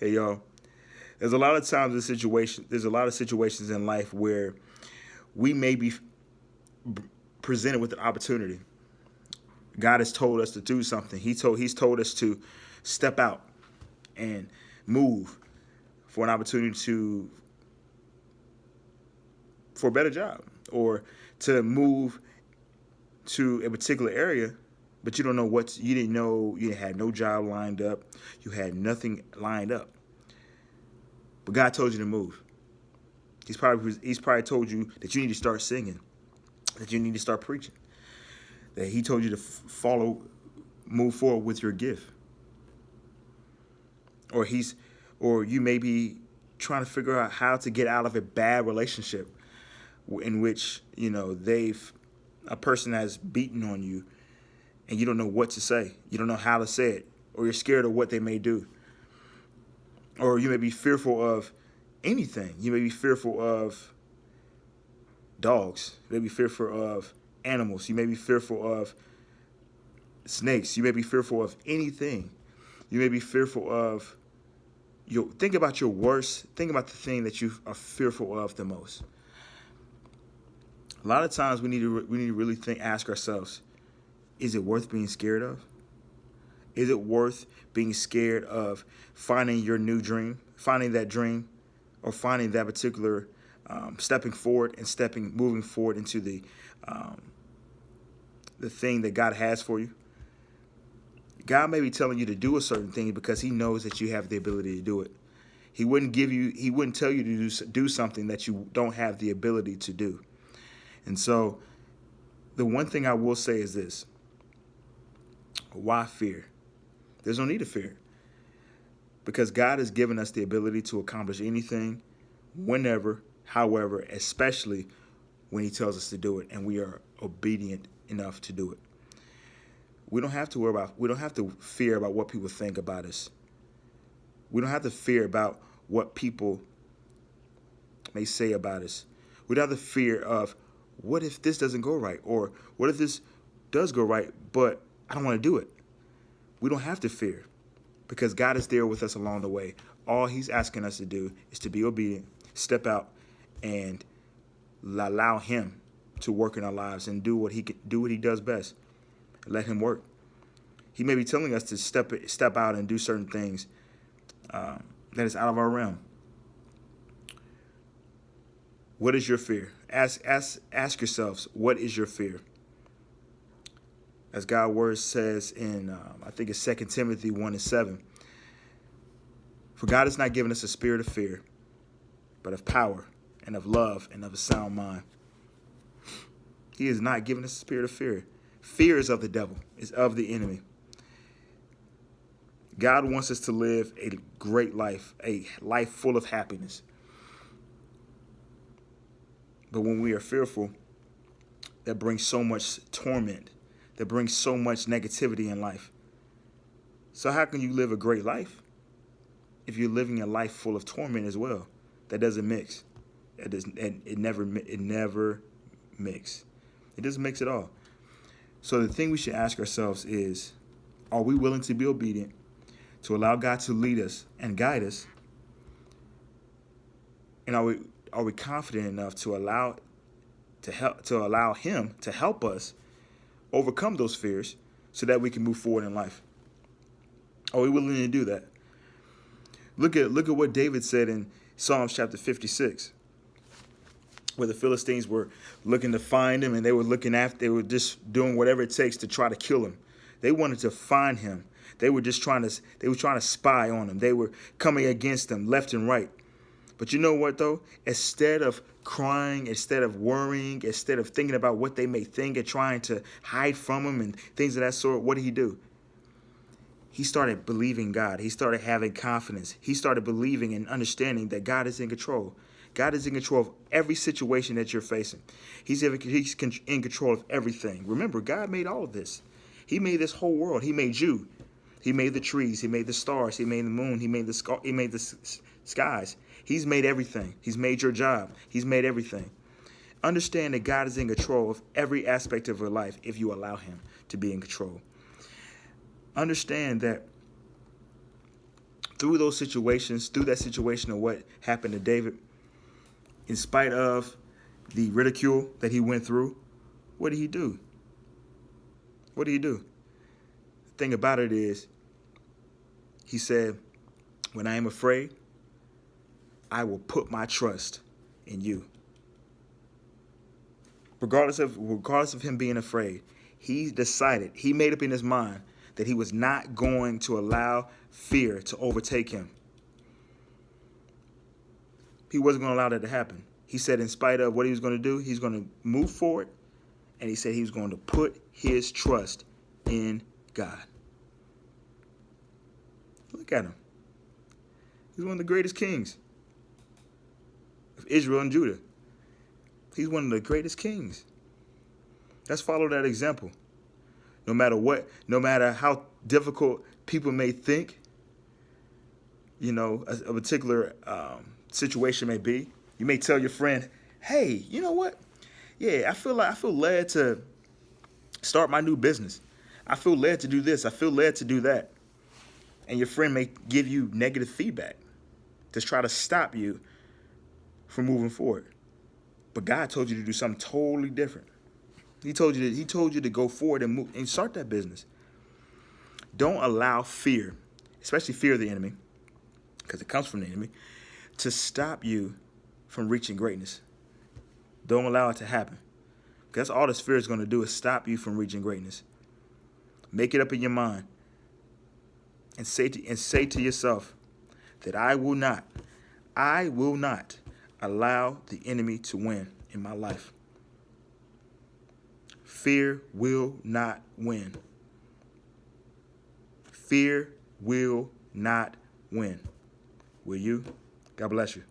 Hey, y'all. There's a lot of situations in life where we may be presented with an opportunity. God has told us to do something. He's told us to step out and move for an opportunity for a better job, or to move to a particular area, but you don't know you didn't know, you had no job lined up, you had nothing lined up, but God told you to move. He's probably told you that you need to start singing, that you need to start preaching, that He told you to move forward with your gift, or you may be trying to figure out how to get out of a bad relationship in which a person has beaten on you, and you don't know what to say, you don't know how to say it, or you're scared of what they may do, or you may be fearful of anything. You may be fearful of dogs, you may be fearful of animals, you may be fearful of snakes, you may be fearful of anything. You may be fearful of think about your worst, think about the thing that you are fearful of the most. A lot of times we need to really ask ourselves, is it worth being scared of? Is it worth being scared of finding your new dream, finding that dream, or finding that particular stepping forward and moving forward into the thing that God has for you? God may be telling you to do a certain thing because He knows that you have the ability to do it. He wouldn't tell you to do something that you don't have the ability to do. And so the one thing I will say is this: why fear? There's no need to fear, because God has given us the ability to accomplish anything, whenever, however, especially when He tells us to do it and we are obedient enough to do it. We don't have to fear about what people think about us. We don't have to fear about what people may say about us. We don't have the fear of, what if this doesn't go right? Or what if this does go right, but I don't want to do it? We don't have to fear, because God is there with us along the way. All He's asking us to do is to be obedient, step out, and allow Him to work in our lives and do what He does best. Let Him work. He may be telling us to step out and do certain things that is out of our realm. What is your fear? Ask yourselves, what is your fear? As God's word says in, I think it's 2 Timothy 1:7, for God has not given us a spirit of fear, but of power and of love and of a sound mind. He has not given us a spirit of fear. Fear is of the devil, is of the enemy. God wants us to live a great life, a life full of happiness. But when we are fearful, that brings so much torment, that brings so much negativity in life. So how can you live a great life if you're living a life full of torment as well? That doesn't mix. It never mix. It doesn't mix at all. So the thing we should ask ourselves is, are we willing to be obedient, to allow God to lead us and guide us? And are we confident enough to allow Him to help us overcome those fears so that we can move forward in life? Are we willing to do that? Look at what David said in Psalms chapter 56, where the Philistines were looking to find him, and they were just doing whatever it takes to try to kill him. They wanted to find him. They were trying to spy on him. They were coming against him left and right. But you know what, though? Instead of crying, instead of worrying, instead of thinking about what they may think and trying to hide from him and things of that sort, what did he do? He started believing God. He started having confidence. He started believing and understanding that God is in control. God is in control of every situation that you're facing. He's in control of everything. Remember, God made all of this. He made this whole world. He made you. He made the trees. He made the stars. He made the moon. He made the skies. He's made everything. He's made your job. He's made everything. Understand that God is in control of every aspect of your life if you allow Him to be in control. Understand that through those situations, through that situation of what happened to David, in spite of the ridicule that he went through, what did he do? What did he do? The thing about it is, he said, when I am afraid, I will put my trust in you. Regardless of him being afraid, he decided, he made up in his mind that he was not going to allow fear to overtake him. He wasn't going to allow that to happen. He said in spite of what he was going to do, he's going to move forward, and he said he was going to put his trust in God. Look at him. He's one of the greatest kings of Israel and Judah. He's one of the greatest kings. Let's follow that example. No matter what, no matter how difficult people may think, a particular situation may be, you may tell your friend, hey, you know what? Yeah, I feel led to start my new business. I feel led to do this. I feel led to do that. And your friend may give you negative feedback to try to stop you from moving forward. But God told you to do something totally different. He told you to go forward and move and start that business. Don't allow fear, especially fear of the enemy, because it comes from the enemy, to stop you from reaching greatness. Don't allow it to happen. Because all this fear is going to do is stop you from reaching greatness. Make it up in your mind and say to yourself that I will not allow the enemy to win in my life. Fear will not win. Fear will not win. Will you? God bless you.